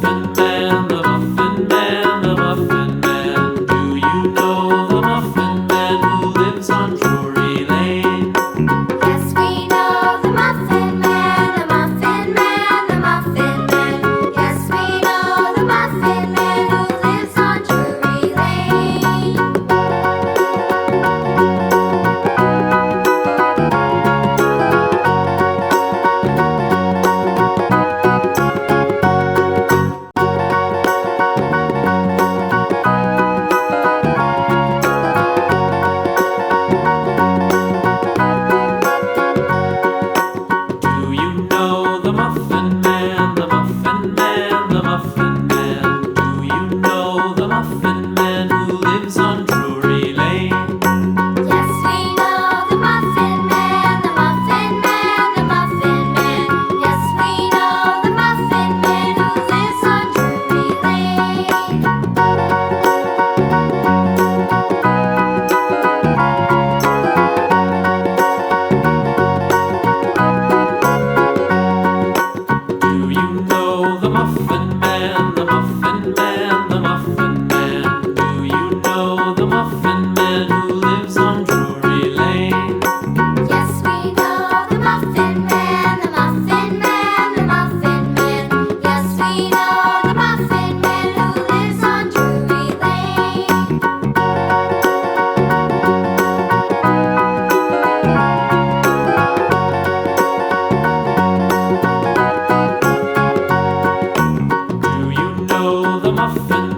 Muffin Man, the Muffin Man, the Muffin Man. Do you know the Muffin Man who lives on Drury Lane? Yes, we know the Muffin Man, the Muffin Man, the Muffin Man. Yes, we know the Muffin Man who lives on Drury Lane. Do you know the Muffin Man, the Muffin Man, the Muffin Man? Do you know the Muffin Man who lives on Drury Lane? Yes, we know the Muffin Man, the Muffin Man, the Muffin Man. Yes, we know the Muffin Man who lives on Drury Lane. Do you know the Muffin Man, the Muffin Man, the Muffin Man? Do you know the Muffin Man who lives on Drury Lane? Yes, we know the Muffin Man, the Muffin Man, the Muffin Man. Yes, we know the Muffin Man who lives on Drury Lane. Do you know the Muffin